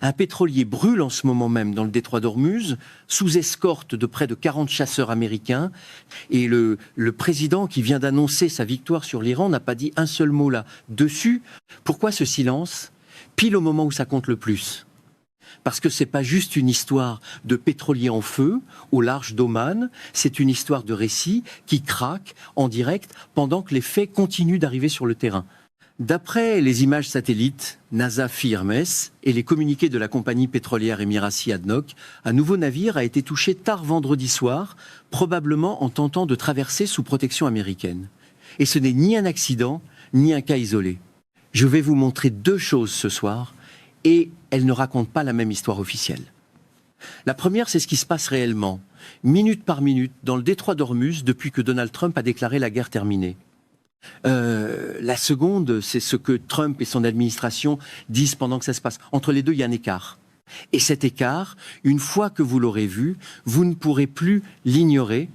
Un pétrolier brûle en ce moment même dans le détroit d'Ormuz, sous escorte de près de 40 chasseurs américains. Et le président qui vient d'annoncer sa victoire sur l'Iran n'a pas dit un seul mot là-dessus. Pourquoi ce silence, pile au moment où ça compte le plus ? Parce que c'est pas juste une histoire de pétrolier en feu au large d'Oman, c'est une histoire de récit qui craque en direct pendant que les faits continuent d'arriver sur le terrain. D'après les images satellites, Nazafi Hermes et les communiqués de la compagnie pétrolière Emiracy ADNOC, un nouveau navire a été touché tard vendredi soir, probablement en tentant de traverser sous protection américaine. Et ce n'est ni un accident, ni un cas isolé. Je vais vous montrer deux choses ce soir, et elles ne racontent pas la même histoire officielle. La première, c'est ce qui se passe réellement, minute par minute, dans le détroit d'Ormuz, depuis que Donald Trump a déclaré la guerre terminée. La seconde, c'est ce que Trump et son administration disent pendant que ça se passe. Entre les deux, il y a un écart. Et cet écart, une fois que vous l'aurez vu, vous ne pourrez plus l'ignorer.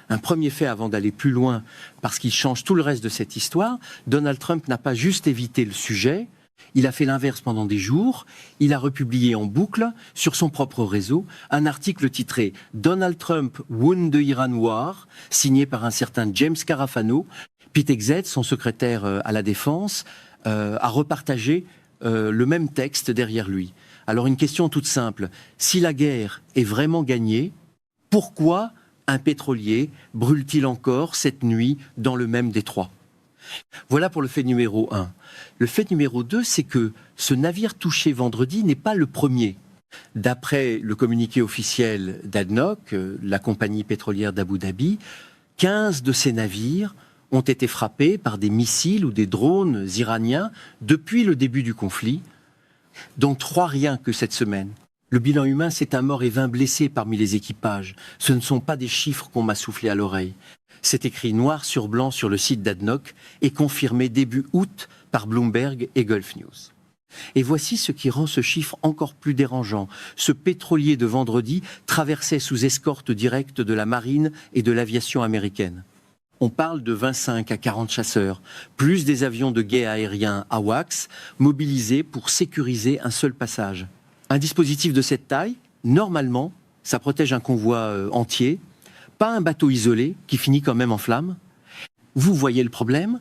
Un premier fait avant d'aller plus loin, parce qu'il change tout le reste de cette histoire, Donald Trump n'a pas juste évité le sujet, il a fait l'inverse pendant des jours. Il a republié en boucle, sur son propre réseau, un article titré « Donald Trump won the Iran War », signé par un certain James Carafano. Pete Hegseth, son secrétaire à la Défense, a repartagé le même texte derrière lui. Alors une question toute simple. Si la guerre est vraiment gagnée, pourquoi un pétrolier brûle-t-il encore cette nuit dans le même détroit ? Voilà pour le fait numéro 1. Le fait numéro 2, c'est que ce navire touché vendredi n'est pas le premier. D'après le communiqué officiel d'ADNOC, la compagnie pétrolière d'Abu Dhabi, 15 de ces navires ont été frappés par des missiles ou des drones iraniens depuis le début du conflit, dont 3 rien que cette semaine. Le bilan humain, c'est un mort et 20 blessés parmi les équipages. Ce ne sont pas des chiffres qu'on m'a soufflés à l'oreille. C'est écrit noir sur blanc sur le site d'ADNOC et confirmé début août par Bloomberg et Gulf News. Et voici ce qui rend ce chiffre encore plus dérangeant. Ce pétrolier de vendredi traversait sous escorte directe de la marine et de l'aviation américaine. On parle de 25 à 40 chasseurs, plus des avions de guet aériens AWACS mobilisés pour sécuriser un seul passage. Un dispositif de cette taille, normalement, ça protège un convoi entier, pas un bateau isolé qui finit quand même en flammes. Vous voyez le problème ?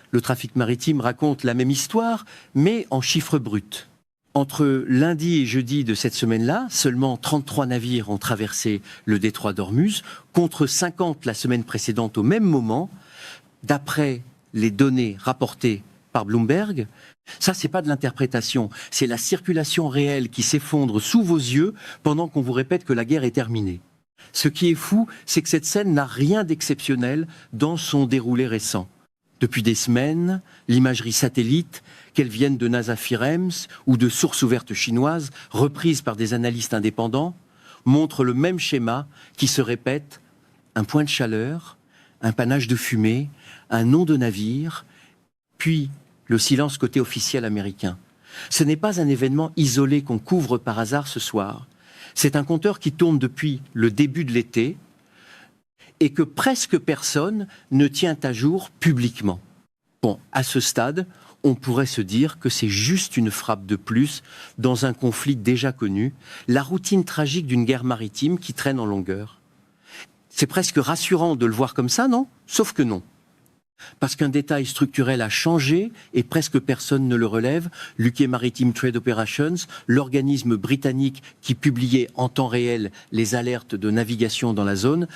Le trafic maritime raconte la même histoire, mais en chiffres bruts. Entre lundi et jeudi de cette semaine-là, seulement 33 navires ont traversé le détroit d'Ormuz, contre 50 la semaine précédente au même moment, d'après les données rapportées par Bloomberg. Ça, c'est pas de l'interprétation, c'est la circulation réelle qui s'effondre sous vos yeux pendant qu'on vous répète que la guerre est terminée. Ce qui est fou, c'est que cette scène n'a rien d'exceptionnel dans son déroulé récent. Depuis des semaines, l'imagerie satellite, qu'elle vienne de Nazafi Hermes ou de sources ouvertes chinoises, reprises par des analystes indépendants, montre le même schéma qui se répète: un point de chaleur, un panache de fumée, un nom de navire, puis le silence côté officiel américain. Ce n'est pas un événement isolé qu'on couvre par hasard ce soir. C'est un compteur qui tourne depuis le début de l'été et que presque personne ne tient à jour publiquement. Bon, à ce stade, on pourrait se dire que c'est juste une frappe de plus dans un conflit déjà connu, la routine tragique d'une guerre maritime qui traîne en longueur. C'est presque rassurant de le voir comme ça, non ? Sauf que non. Parce qu'un détail structurel a changé et presque personne ne le relève. l'UK Maritime Trade Operations, l'organisme britannique qui publiait en temps réel les alertes de navigation dans la zone,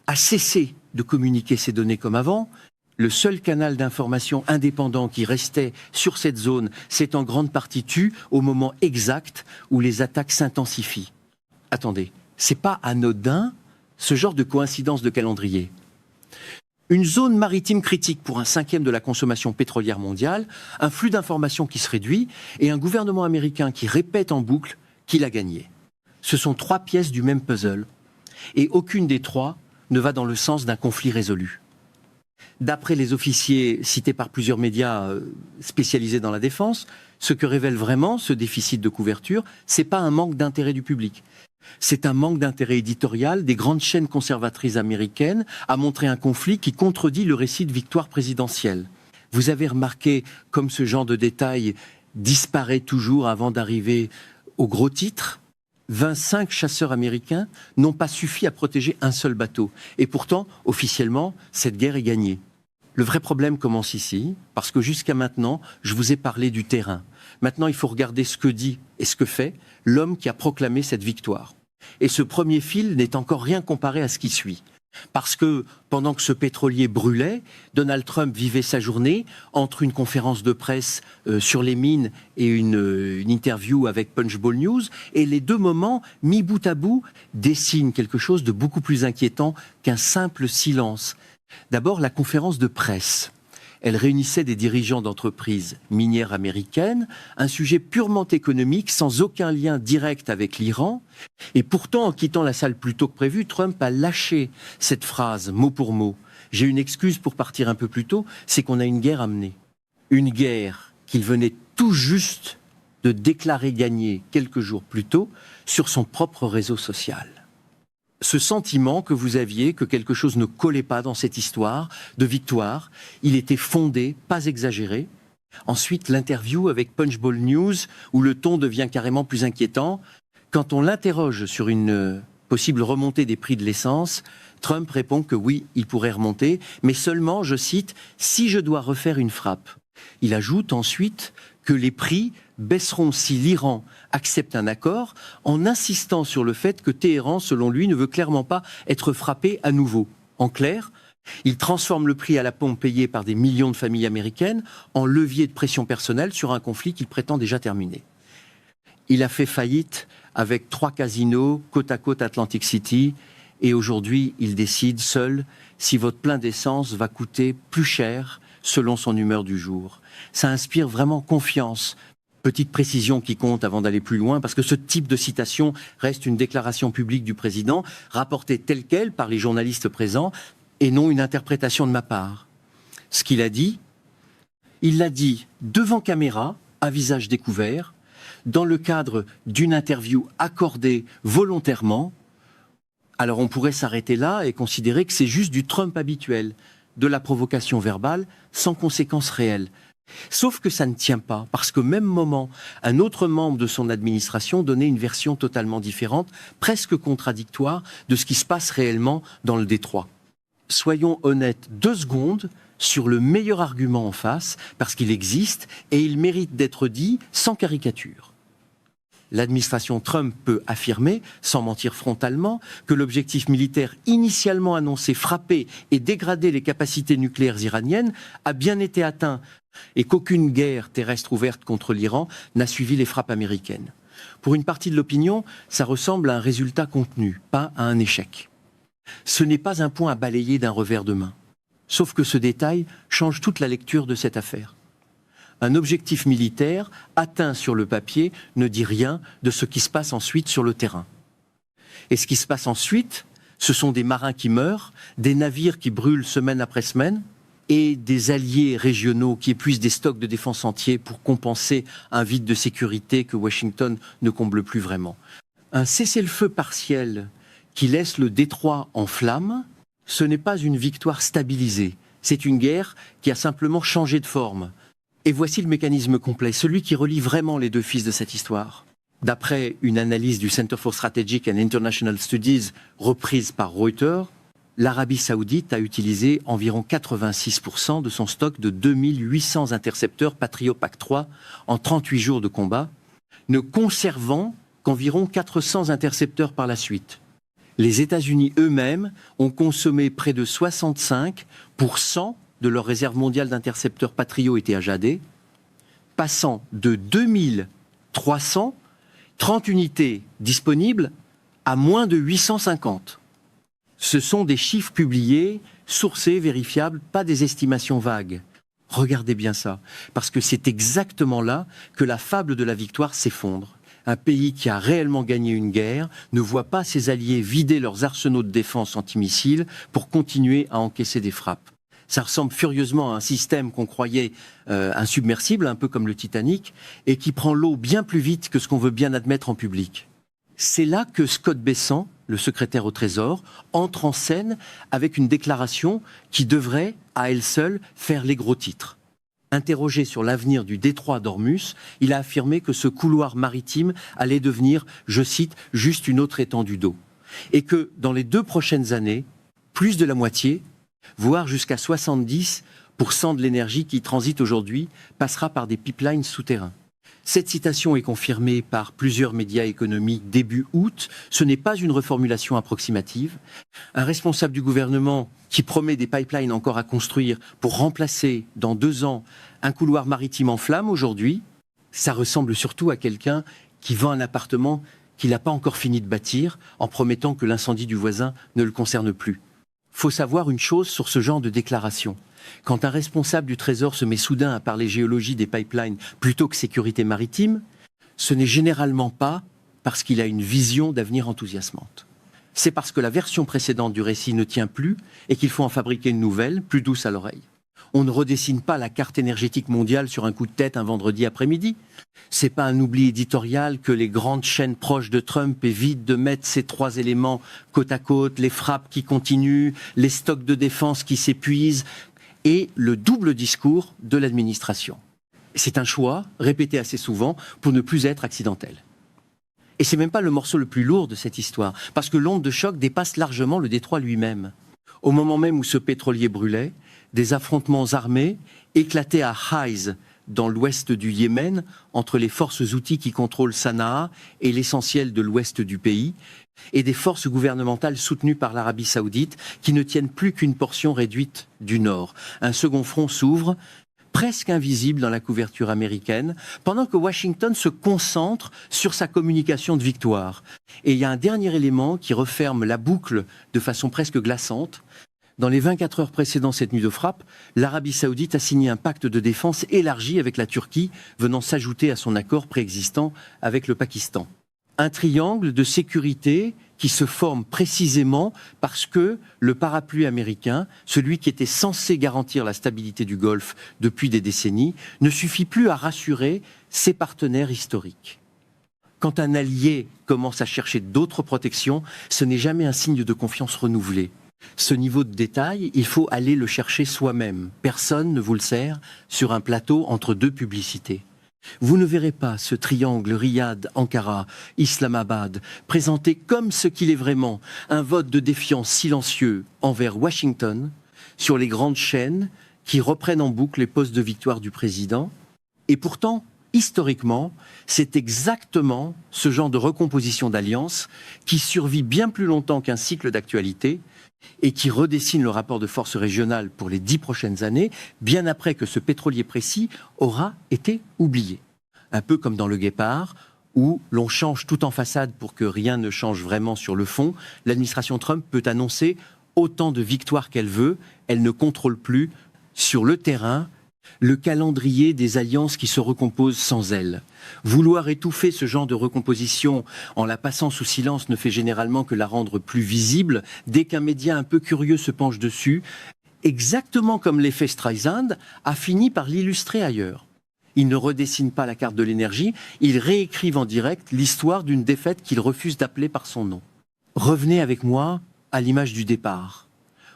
a cessé de communiquer ces données comme avant. Le seul canal d'information indépendant qui restait sur cette zone s'est en grande partie tu au moment exact où les attaques s'intensifient. Attendez, c'est pas anodin ce genre de coïncidence de calendrier. Une zone maritime critique pour 1/5 de la consommation pétrolière mondiale, un flux d'informations qui se réduit et un gouvernement américain qui répète en boucle qu'il a gagné. Ce sont 3 pièces du même puzzle et aucune des 3 ne va dans le sens d'un conflit résolu. D'après les officiers cités par plusieurs médias spécialisés dans la défense, ce que révèle vraiment ce déficit de couverture, c'est pas un manque d'intérêt du public. C'est un manque d'intérêt éditorial des grandes chaînes conservatrices américaines à montrer un conflit qui contredit le récit de victoire présidentielle. Vous avez remarqué comme ce genre de détail disparaît toujours avant d'arriver Au gros titre, 25 chasseurs américains n'ont pas suffi à protéger un seul bateau. Et pourtant, officiellement, cette guerre est gagnée. Le vrai problème commence ici, parce que jusqu'à maintenant, je vous ai parlé du terrain. Maintenant, il faut regarder ce que dit et ce que fait l'homme qui a proclamé cette victoire. Et ce premier fil n'est encore rien comparé à ce qui suit. Parce que pendant que ce pétrolier brûlait, Donald Trump vivait sa journée entre une conférence de presse sur les mines et une interview avec Punchbowl News. Et les deux moments, mis bout à bout, dessinent quelque chose de beaucoup plus inquiétant qu'un simple silence. D'abord, la conférence de presse. Elle réunissait des dirigeants d'entreprises minières américaines, un sujet purement économique, sans aucun lien direct avec l'Iran. Et pourtant, en quittant la salle plus tôt que prévu, Trump a lâché cette phrase, mot pour mot. J'ai une excuse pour partir un peu plus tôt, c'est qu'on a une guerre à mener. Une guerre qu'il venait tout juste de déclarer gagner quelques jours plus tôt sur son propre réseau social. Ce sentiment que vous aviez, que quelque chose ne collait pas dans cette histoire de victoire, il était fondé, pas exagéré. Ensuite, l'interview avec Punchbowl News, où le ton devient carrément plus inquiétant. Quand on l'interroge sur une possible remontée des prix de l'essence, Trump répond que oui, il pourrait remonter, mais seulement, je cite, « si je dois refaire une frappe ». Il ajoute ensuite que les prix baisseront si l'Iran accepte un accord, en insistant sur le fait que Téhéran, selon lui, ne veut clairement pas être frappé à nouveau. En clair, il transforme le prix à la pompe payé par des millions de familles américaines en levier de pression personnelle sur un conflit qu'il prétend déjà terminé. Il a fait faillite avec 3 casinos côte à côte Atlantic City, et aujourd'hui, il décide seul si votre plein d'essence va coûter plus cher selon son humeur du jour. Ça inspire vraiment confiance. Petite précision qui compte avant d'aller plus loin, parce que ce type de citation reste une déclaration publique du président, rapportée telle quelle par les journalistes présents, et non une interprétation de ma part. Ce qu'il a dit, il l'a dit devant caméra, à visage découvert, dans le cadre d'une interview accordée volontairement. Alors on pourrait s'arrêter là et considérer que c'est juste du Trump habituel, de la provocation verbale sans conséquences réelles. Sauf que ça ne tient pas, parce qu'au même moment, un autre membre de son administration donnait une version totalement différente, presque contradictoire, de ce qui se passe réellement dans le détroit. Soyons honnêtes 2 secondes sur le meilleur argument en face, parce qu'il existe et il mérite d'être dit sans caricature. L'administration Trump peut affirmer, sans mentir frontalement, que l'objectif militaire initialement annoncé frapper et dégrader les capacités nucléaires iraniennes a bien été atteint et qu'aucune guerre terrestre ouverte contre l'Iran n'a suivi les frappes américaines. Pour une partie de l'opinion, ça ressemble à un résultat contenu, pas à un échec. Ce n'est pas un point à balayer d'un revers de main. Sauf que ce détail change toute la lecture de cette affaire. Un objectif militaire atteint sur le papier ne dit rien de ce qui se passe ensuite sur le terrain. Et ce qui se passe ensuite, ce sont des marins qui meurent, des navires qui brûlent semaine après semaine, et des alliés régionaux qui épuisent des stocks de défense entiers pour compenser un vide de sécurité que Washington ne comble plus vraiment. Un cessez-le-feu partiel qui laisse le détroit en flammes, ce n'est pas une victoire stabilisée. C'est une guerre qui a simplement changé de forme. Et voici le mécanisme complet, celui qui relie vraiment les 2 fils de cette histoire. D'après une analyse du Center for Strategic and International Studies reprise par Reuters, l'Arabie Saoudite a utilisé environ 86% de son stock de 2800 intercepteurs Patriot PAC-3 en 38 jours de combat, ne conservant qu'environ 400 intercepteurs par la suite. Les États-Unis eux-mêmes ont consommé près de 65% de leur réserve mondiale d'intercepteurs Patriot et THAD, passant de 2300, 30 unités disponibles, à moins de 850. Ce sont des chiffres publiés, sourcés, vérifiables, pas des estimations vagues. Regardez bien ça, parce que c'est exactement là que la fable de la victoire s'effondre. Un pays qui a réellement gagné une guerre ne voit pas ses alliés vider leurs arsenaux de défense antimissiles pour continuer à encaisser des frappes. Ça ressemble furieusement à un système qu'on croyait insubmersible, un peu comme le Titanic, et qui prend l'eau bien plus vite que ce qu'on veut bien admettre en public. C'est là que Scott Bessent, le secrétaire au Trésor, entre en scène avec une déclaration qui devrait, à elle seule, faire les gros titres. Interrogé sur l'avenir du détroit d'Ormuz, il a affirmé que ce couloir maritime allait devenir, je cite, juste une autre étendue d'eau. Et que dans les 2 prochaines années, plus de la moitié, voire jusqu'à 70% de l'énergie qui transite aujourd'hui passera par des pipelines souterrains. Cette citation est confirmée par plusieurs médias économiques début août. Ce n'est pas une reformulation approximative. Un responsable du gouvernement qui promet des pipelines encore à construire pour remplacer dans 2 ans un couloir maritime en flammes aujourd'hui, ça ressemble surtout à quelqu'un qui vend un appartement qu'il n'a pas encore fini de bâtir en promettant que l'incendie du voisin ne le concerne plus. Faut savoir une chose sur ce genre de déclaration. Quand un responsable du Trésor se met soudain à parler géologie des pipelines plutôt que sécurité maritime, ce n'est généralement pas parce qu'il a une vision d'avenir enthousiasmante. C'est parce que la version précédente du récit ne tient plus et qu'il faut en fabriquer une nouvelle, plus douce à l'oreille. On ne redessine pas la carte énergétique mondiale sur un coup de tête un vendredi après-midi. C'est pas un oubli éditorial que les grandes chaînes proches de Trump évitent de mettre ces 3 éléments côte à côte, les frappes qui continuent, les stocks de défense qui s'épuisent et le double discours de l'administration. C'est un choix répété assez souvent pour ne plus être accidentel. Et c'est même pas le morceau le plus lourd de cette histoire, parce que l'onde de choc dépasse largement le détroit lui-même. Au moment même où ce pétrolier brûlait, des affrontements armés éclataient à Haïz, dans l'ouest du Yémen, entre les forces houthis qui contrôlent Sanaa et l'essentiel de l'ouest du pays, et des forces gouvernementales soutenues par l'Arabie saoudite qui ne tiennent plus qu'une portion réduite du nord. Un second front s'ouvre, presque invisible dans la couverture américaine, pendant que Washington se concentre sur sa communication de victoire. Et il y a un dernier élément qui referme la boucle de façon presque glaçante. Dans les 24 heures précédant cette nuit de frappe, l'Arabie saoudite a signé un pacte de défense élargi avec la Turquie, venant s'ajouter à son accord préexistant avec le Pakistan. Un triangle de sécurité qui se forme précisément parce que le parapluie américain, celui qui était censé garantir la stabilité du Golfe depuis des décennies, ne suffit plus à rassurer ses partenaires historiques. Quand un allié commence à chercher d'autres protections, ce n'est jamais un signe de confiance renouvelée. Ce niveau de détail, il faut aller le chercher soi-même. Personne ne vous le sert sur un plateau entre 2 publicités. Vous ne verrez pas ce triangle Riyad, Ankara, Islamabad présenté comme ce qu'il est vraiment, un vote de défiance silencieux envers Washington sur les grandes chaînes qui reprennent en boucle les postes de victoire du président. Et pourtant, historiquement, c'est exactement ce genre de recomposition d'alliance qui survit bien plus longtemps qu'un cycle d'actualité et qui redessine le rapport de force régional pour les 10 prochaines années, bien après que ce pétrolier précis aura été oublié. Un peu comme dans Le Guépard, où l'on change tout en façade pour que rien ne change vraiment sur le fond, l'administration Trump peut annoncer autant de victoires qu'elle veut, elle ne contrôle plus sur le terrain le calendrier des alliances qui se recomposent sans elle. Vouloir étouffer ce genre de recomposition en la passant sous silence ne fait généralement que la rendre plus visible dès qu'un média un peu curieux se penche dessus, exactement comme l'effet Streisand a fini par l'illustrer ailleurs. Ils ne redessinent pas la carte de l'énergie, ils réécrivent en direct l'histoire d'une défaite qu'ils refusent d'appeler par son nom. Revenez avec moi à l'image du départ.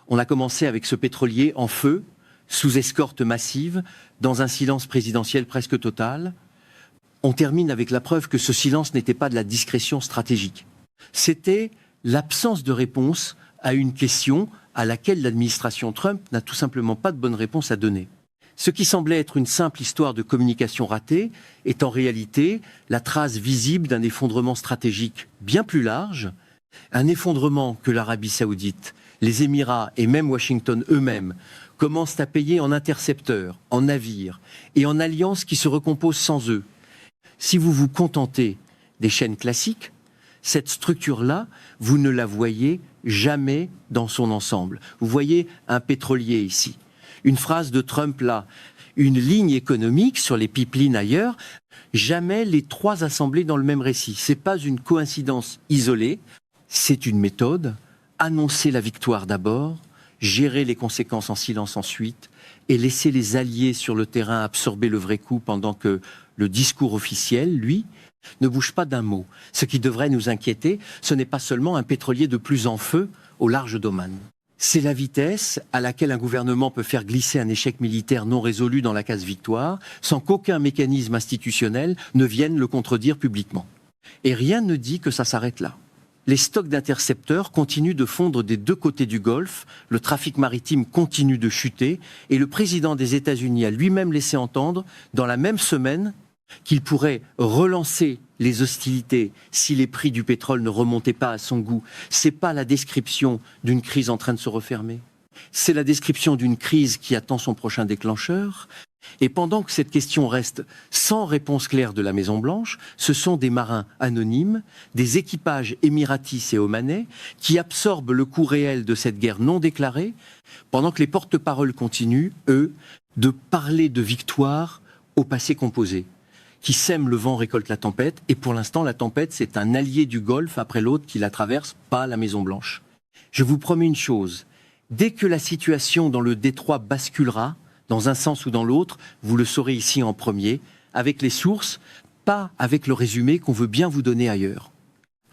On a commencé avec ce pétrolier en feu, sous escorte massive, dans un silence présidentiel presque total. On termine avec la preuve que ce silence n'était pas de la discrétion stratégique. C'était l'absence de réponse à une question à laquelle l'administration Trump n'a tout simplement pas de bonne réponse à donner. Ce qui semblait être une simple histoire de communication ratée est en réalité la trace visible d'un effondrement stratégique bien plus large, un effondrement que l'Arabie saoudite, les Émirats et même Washington eux-mêmes commencent à payer en intercepteurs, en navires et en alliances qui se recomposent sans eux. Si vous vous contentez des chaînes classiques, cette structure-là, vous ne la voyez jamais dans son ensemble. Vous voyez un pétrolier ici. Une phrase de Trump là, une ligne économique sur les pipelines ailleurs, jamais les 3 assemblés dans le même récit. C'est pas une coïncidence isolée, c'est une méthode. Annoncer la victoire d'abord, gérer les conséquences en silence ensuite, et laisser les alliés sur le terrain absorber le vrai coup pendant que le discours officiel, lui, ne bouge pas d'un mot. Ce qui devrait nous inquiéter, ce n'est pas seulement un pétrolier de plus en feu au large d'Oman. C'est la vitesse à laquelle un gouvernement peut faire glisser un échec militaire non résolu dans la case victoire, sans qu'aucun mécanisme institutionnel ne vienne le contredire publiquement. Et rien ne dit que ça s'arrête là. Les stocks d'intercepteurs continuent de fondre des deux côtés du Golfe, le trafic maritime continue de chuter, et le président des États-Unis a lui-même laissé entendre, dans la même semaine, qu'il pourrait relancer les hostilités si les prix du pétrole ne remontaient pas à son goût. C'est pas la description d'une crise en train de se refermer. C'est la description d'une crise qui attend son prochain déclencheur. Et pendant que cette question reste sans réponse claire de la Maison-Blanche, ce sont des marins anonymes, des équipages émiratis et omanais qui absorbent le coût réel de cette guerre non déclarée, pendant que les porte-paroles continuent, eux, de parler de victoire au passé composé. Qui sème le vent récolte la tempête, et pour l'instant la tempête c'est un allié du Golfe après l'autre qui la traverse, pas la Maison-Blanche. Je vous promets une chose, dès que la situation dans le détroit basculera, dans un sens ou dans l'autre, vous le saurez ici en premier, avec les sources, pas avec le résumé qu'on veut bien vous donner ailleurs.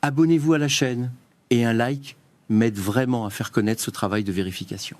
Abonnez-vous à la chaîne, et un like m'aide vraiment à faire connaître ce travail de vérification.